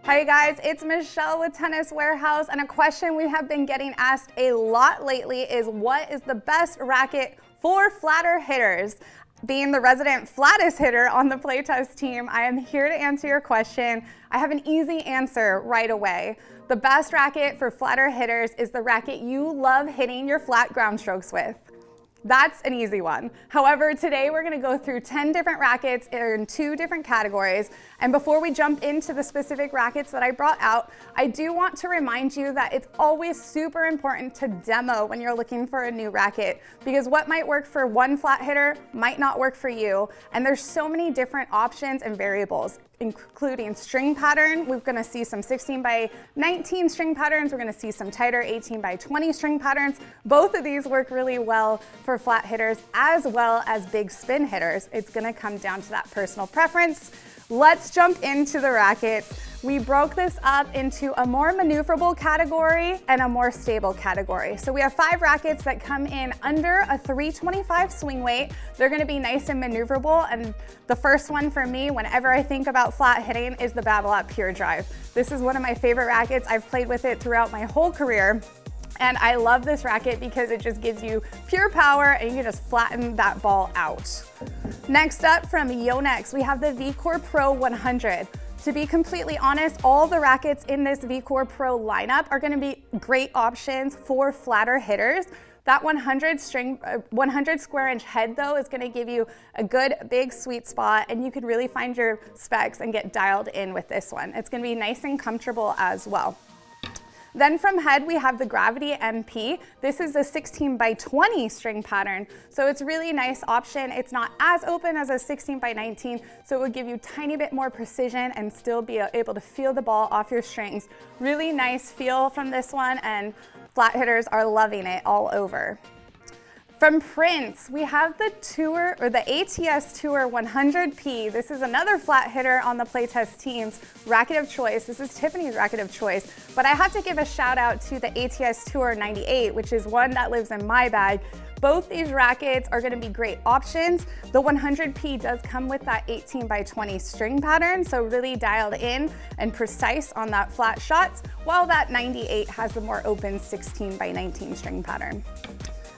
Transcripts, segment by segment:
Hi guys, it's Michelle with Tennis Warehouse, and a question we have been getting asked a lot lately is what is the best racket for flatter hitters? Being the resident flattest hitter on the playtest team, I am here to answer your question. I have an easy answer right away. The best racket for flatter hitters is the racket you love hitting your flat ground strokes with. That's an easy one. However, today we're gonna go through 10 different rackets in 2 different categories. And before we jump into the specific rackets that I brought out, I do want to remind you that it's always super important to demo when you're looking for a new racket, because what might work for one flat hitter might not work for you. And there's so many different options and variables, including string pattern. We're gonna see some 16 by 19 string patterns. We're gonna see some tighter 18 by 20 string patterns. Both of these work really well for flat hitters as well as big spin hitters. It's gonna come down to that personal preference. Let's jump into the rackets. We broke this up into a more maneuverable category and a more stable category. So we have 5 rackets that come in under a 325 swing weight. They're gonna be nice and maneuverable. And the first one for me, whenever I think about flat hitting, is the Babolat Pure Drive. This is one of my favorite rackets. I've played with it throughout my whole career. And I love this racket because it just gives you pure power and you can just flatten that ball out. Next up from Yonex, we have the VCore Pro 100. To be completely honest, all the rackets in this VCore Pro lineup are gonna be great options for flatter hitters. That 100 square inch head though is gonna give you a good big sweet spot, and you can really find your specs and get dialed in with this one. It's gonna be nice and comfortable as well. Then from head, we have the Gravity MP. This is a 16 by 20 string pattern. So it's really nice option. It's not as open as a 16 by 19, so it would give you a tiny bit more precision and still be able to feel the ball off your strings. Really nice feel from this one, and flat hitters are loving it all over. From Prince, we have the Tour, or the ATS Tour 100P. This is another flat hitter on the playtest team's racket of choice. This is Tiffany's racket of choice, but I have to give a shout out to the ATS Tour 98, which is one that lives in my bag. Both these rackets are gonna be great options. The 100P does come with that 18 by 20 string pattern, so really dialed in and precise on that flat shots, while that 98 has the more open 16 by 19 string pattern.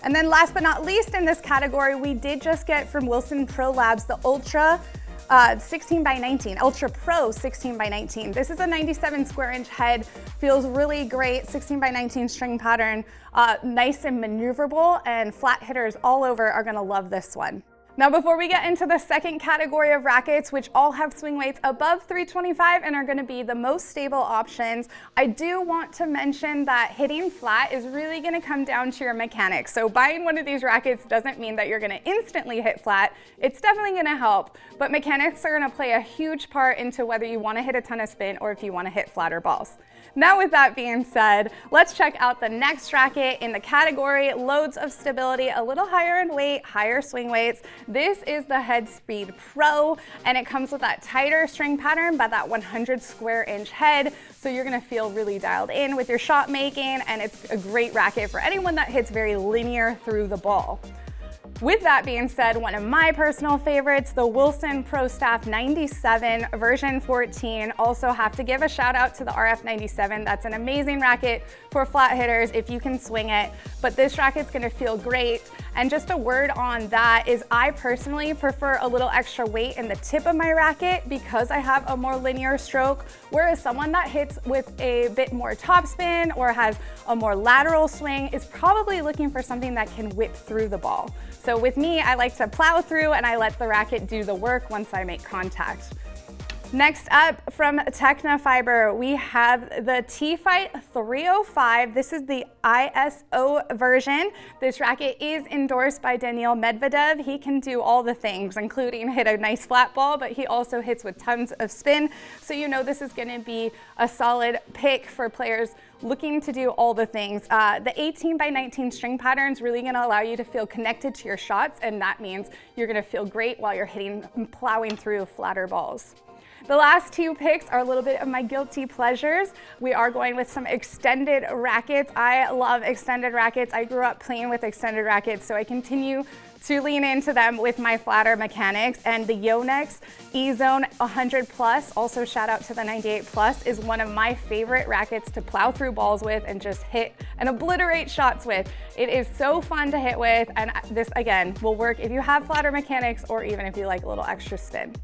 And then last but not least in this category, we did just get from Wilson Pro Labs the Ultra 16 by 19, Ultra Pro 16 by 19. This is a 97 square inch head, feels really great, 16 by 19 string pattern, nice and maneuverable, and flat hitters all over are gonna love this one. Now, before we get into the second category of rackets, which all have swing weights above 325 and are gonna be the most stable options, I do want to mention that hitting flat is really gonna come down to your mechanics. So buying one of these rackets doesn't mean that you're gonna instantly hit flat. It's definitely gonna help, but mechanics are gonna play a huge part into whether you wanna hit a ton of spin or if you wanna hit flatter balls. Now with that being said, let's check out the next racket in the category, loads of stability, a little higher in weight, higher swing weights. This is the Headspeed Pro, and it comes with that tighter string pattern by that 100 square inch head. So you're gonna feel really dialed in with your shot making, and it's a great racket for anyone that hits very linear through the ball. With that being said, one of my personal favorites, the Wilson Pro Staff 97 version 14. Also have to give a shout out to the RF 97. That's an amazing racket for flat hitters if you can swing it, but this racket's gonna feel great. And just a word on that is I personally prefer a little extra weight in the tip of my racket because I have a more linear stroke, whereas someone that hits with a bit more topspin or has a more lateral swing is probably looking for something that can whip through the ball. So with me, I like to plow through and I let the racket do the work once I make contact. Next up from Tecnifibre, we have the T-Fight 305. This is the ISO version. This racket is endorsed by Daniil Medvedev. He can do all the things, including hit a nice flat ball, but he also hits with tons of spin. So you know this is gonna be a solid pick for players looking to do all the things. The 18 by 19 string pattern is really gonna allow you to feel connected to your shots, and that means you're gonna feel great while you're plowing through flatter balls. The last 2 picks are a little bit of my guilty pleasures. We are going with some extended rackets. I love extended rackets. I grew up playing with extended rackets, so I continue to lean into them with my flatter mechanics. And the Yonex E-Zone 100 Plus, also shout out to the 98 Plus, is one of my favorite rackets to plow through balls with and just hit and obliterate shots with. It is so fun to hit with, and this again will work if you have flatter mechanics or even if you like a little extra spin.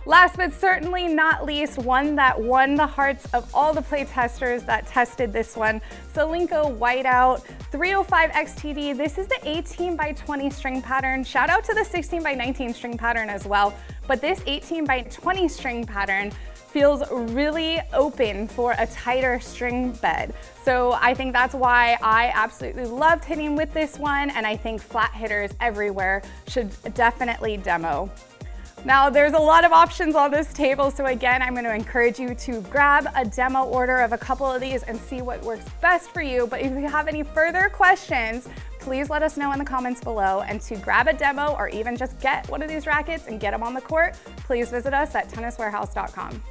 Last but certainly not least, one that won the hearts of all the play testers that tested this one, Solinco Whiteout 305 XTD. This is the 18x20 string pattern. Shout out to the 16x19 string pattern as well, but this 18x20 string pattern feels really open for a tighter string bed. So I think that's why I absolutely loved hitting with this one, and I think flat hitters everywhere should definitely demo. Now, there's a lot of options on this table, so again, I'm going to encourage you to grab a demo order of a couple of these and see what works best for you. But if you have any further questions, please let us know in the comments below. And to grab a demo or even just get one of these rackets and get them on the court, please visit us at tenniswarehouse.com.